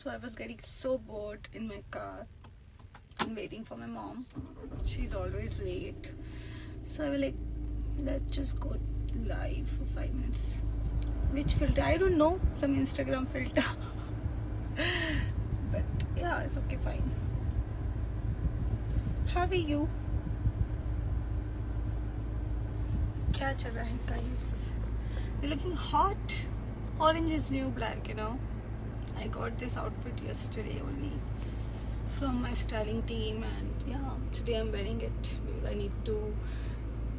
So I was getting so bored in my car and waiting for my mom. She's always late. So I was like, let's just go live for 5 minutes. Which filter? I don't know. Some Instagram filter. But yeah, it's okay, fine. How are you? क्या चल रहा है guys? You're looking hot. Orange is new black, you know. I got this outfit yesterday only from my styling team, and yeah, today I'm wearing it because I need to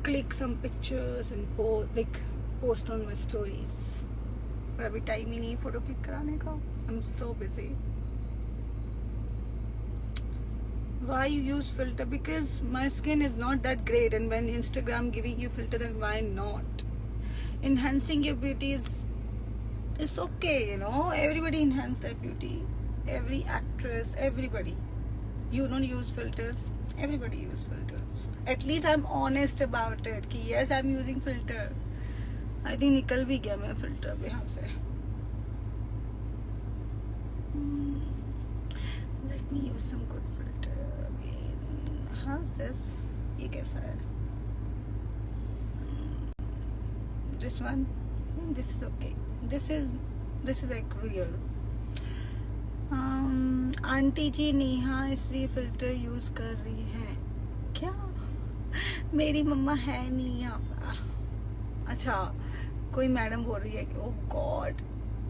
click some pictures and post on my stories. पर अभी time ही नहीं photo click कराने का. I'm so busy. Why you use filter? Because my skin is not that great, and when Instagram giving you filter, then why not? Enhancing your beauty is it's okay, you know. Everybody enhance their beauty. Every actress, everybody. You don't use filters. Everybody use filters. At least I'm honest about it. कि yes, I'm using filter. I think निकल भी गया मैं filter अब यहाँ से. Let me use some good filter again. हाँ, ये कैसा है? This one. This is okay. This is like real. Aunty ji Neha इसलिए फिल्टर यूज कर रही है क्या? मेरी मम्मा है नहीं यहाँ पर. अच्छा, कोई मैडम बोल रही है कि oh God,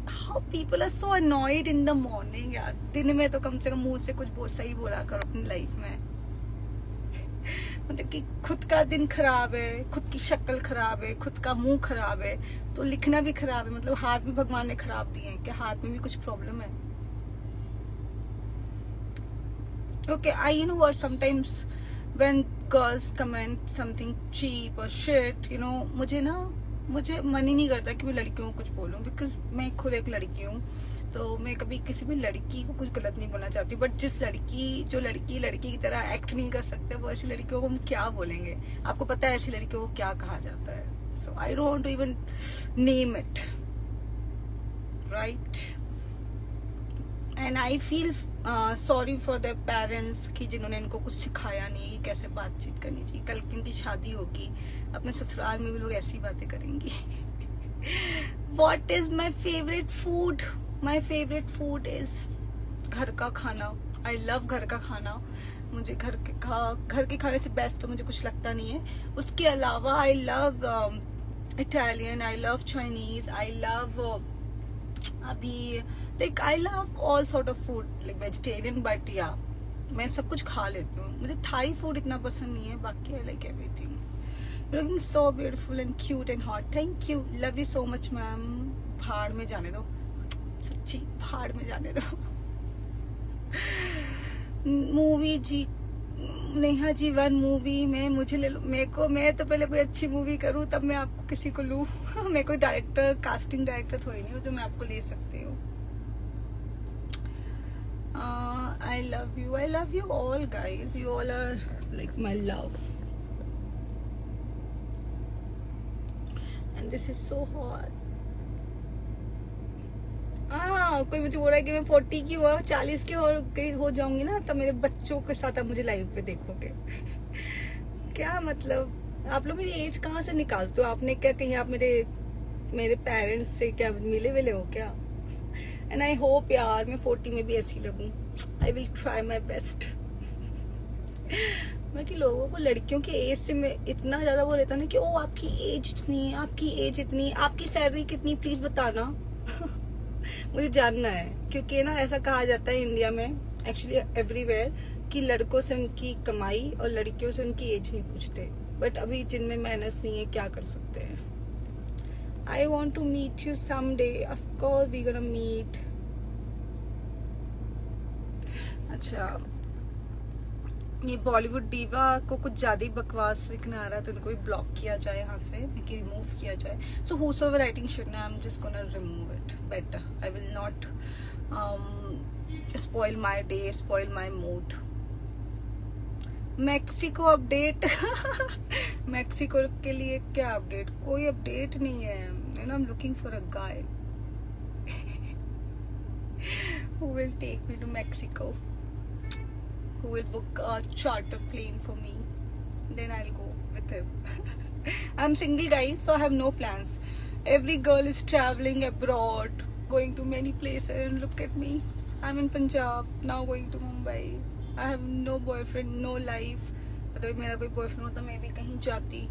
how people are so annoyed in the morning. यार दिन में तो कम से कम मुंह से कुछ बहुत सही बोला करो अपनी लाइफ में. मतलब कि खुद का दिन खराब है, खुद की शक्ल खराब है, खुद का मुंह खराब है, तो लिखना भी खराब है. मतलब हाथ भी भगवान ने खराब दिए हैं क्या? हाथ में भी कुछ प्रॉब्लम है? Okay, you know what, sometimes when girls comment something cheap or shit, you know, मुझे मन ही नहीं करता कि मैं लड़कियों को कुछ बोलूं, बिकॉज मैं खुद एक लड़की हूँ, तो मैं कभी किसी भी लड़की को कुछ गलत नहीं बोलना चाहती. बट जो लड़की लड़की की तरह एक्ट नहीं कर सकते, वो ऐसी लड़कियों को हम क्या बोलेंगे? आपको पता है ऐसी लड़कियों को क्या कहा जाता है. So I don't want to even name it, right? And I feel sorry for their parents कि जिन्होंने इनको कुछ सिखाया नहीं कि कैसे बातचीत करनी चाहिए. कल की इनकी शादी होगी, अपने ससुराल में भी लोग ऐसी बातें करेंगी. What is my favorite food? My favorite food is घर का खाना. I love घर का खाना. मुझे घर के खाने से बेस्ट तो मुझे कुछ लगता नहीं है. उसके अलावा I love Italian, I love Chinese, I love अभी I love all sort of food, like vegetarian, but yeah, मैं सब कुछ खा लेती हूँ. मुझे थाई फूड इतना पसंद नहीं है, बाकी I like everything. You're looking so beautiful and cute and hot. Thank you. Love you so much, ma'am. भाड़ में जाने दो, सच्ची भाड़ में जाने दो. मूवी जी, नेहा जी, वन मूवी में मुझे ले लो. मैं तो पहले कोई अच्छी मूवी करूँ तब मैं आपको किसी को लूँ. मैं कोई डायरेक्टर, कास्टिंग डायरेक्टर थोड़ी नहीं हूँ जो मैं आपको ले सकती हूँ. I love you all guys. You all are like my love. And this is so hot. कोई मुझे बोल रहा है कि मैं 40 की हुआ 40 की हो जाऊंगी ना, तब मेरे बच्चों के साथ आप मुझे लाइव पे देखोगे. क्या मतलब, आप लोग मेरी एज कहाँ से निकालते हो? आपने क्या कहीं आप मेरे पेरेंट्स से क्या मिले विले हो क्या? एंड आई होप यार मैं 40 में भी ऐसी लगूं. I will try my best. मैं कि लोगों को लड़कियों की एज से मैं इतना ज्यादा वो रहता ना कि ओ आपकी एज इतनी, आपकी एज इतनी, आपकी सैलरी कितनी, प्लीज बताना. मुझे जानना है, क्योंकि ना ऐसा कहा जाता है इंडिया में, एक्चुअली एवरीवेयर, कि लड़कों से उनकी कमाई और लड़कियों से उनकी एज नहीं पूछते. बट अभी जिनमें मेहनत नहीं है क्या कर सकते हैं. I want to meet you someday. Of course we're gonna meet. अच्छा, ये बॉलीवुड डीवा को कुछ ज्यादा ही बकवास लिखना आ रहा है, तो इनको भी ब्लॉक किया जाए यहाँ से, रिमूव किया जाए. So whosoever writing shit, I'm just gonna remove it. Better. I will not spoil my day, spoil my mood. Mexico update. Mexico के लिए क्या अपडेट? कोई अपडेट नहीं है. You know, I'm looking for a guy. who will take me to Mexico, who will book a charter plane for me, then I'll go with him. I'm single, guys, so I have no plans. Every girl is traveling abroad, going to many places, and look at me. I'm in Punjab, now going to Mumbai. I have no boyfriend, no life. अगर मेरा कोई boyfriend होता मैं भी कहीं जाती.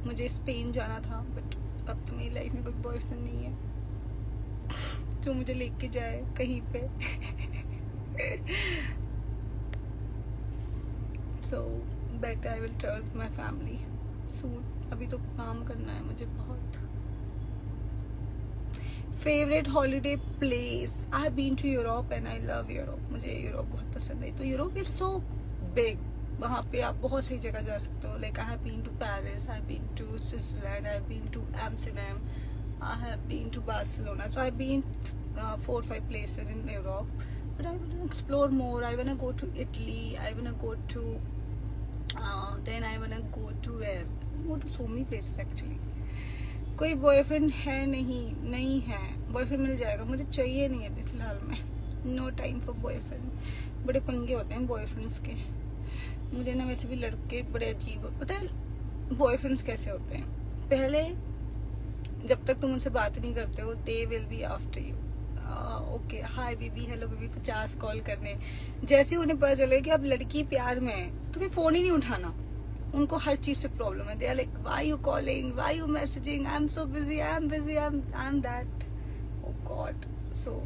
मुझे Spain जाना था, बट अब तो मेरी लाइफ में कोई बॉयफ्रेंड नहीं है जो मुझे लेके जाए कहीं पे. So better I will travel with my family soon. अभी तो काम करना है मुझे बहुत. Favorite holiday place? I have been to Europe and I love Europe. मुझे यूरोप बहुत पसंद है. तो यूरोप is so big. वहाँ पे आप बहुत सही जगह जा सकते हो. Like I have been to Paris, I have been to Switzerland, I have been to Amsterdam, I have been to Barcelona. So I have been 4 or 5 places in Europe. But I want to explore more. I want to go to Italy. I want to go to then I want to go to where? I want to go to so many places actually. कोई boyfriend है नहीं है. Boyfriend मिल जाएगा, मुझे चाहिए नहीं अभी फिलहाल में. No time for boyfriend. बड़े पंगे होते हैं बॉयफ्रेंड्स के. मुझे ना वैसे भी लड़के बड़े अजीब. पता है बॉयफ्रेंड्स कैसे होते हैं? पहले जब तक तुम उनसे बात नहीं करते हो, they will be after you. Okay, hi baby, hello baby, 50 call करने. जैसे उन्हें पता चले कि अब लड़की प्यार में है, तो फिर फोन ही नहीं उठाना. उनको हर चीज से प्रॉब्लम है. They are like, why you calling, why you messaging, I am so busy, I am busy, I am that. Oh God. So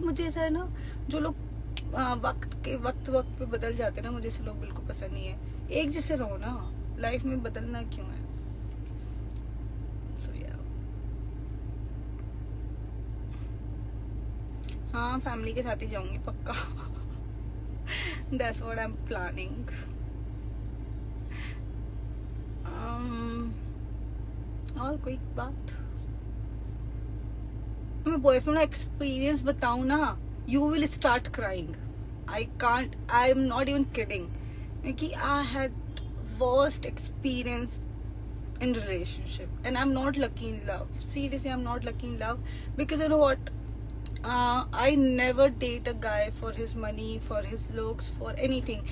मुझे ऐसा है ना, जो लोग वक्त पे बदल जाते हैं ना, मुझे ऐसे लोग बिल्कुल पसंद नहीं है. एक जैसे रहो ना, लाइफ में बदलना क्यों है? सो या हाँ, फैमिली के साथ ही जाऊंगी पक्का. That's what I am planning. और कोई बात? मैं बॉयफ्रेंड का एक्सपीरियंस बताऊं ना, you will start crying. I can't, I am not even kidding. क्योंकि I had worst experience in relationship and I'm not lucky in love. Seriously, I'm not lucky in love because you know what, I never date a guy for his money, for his looks, for anything.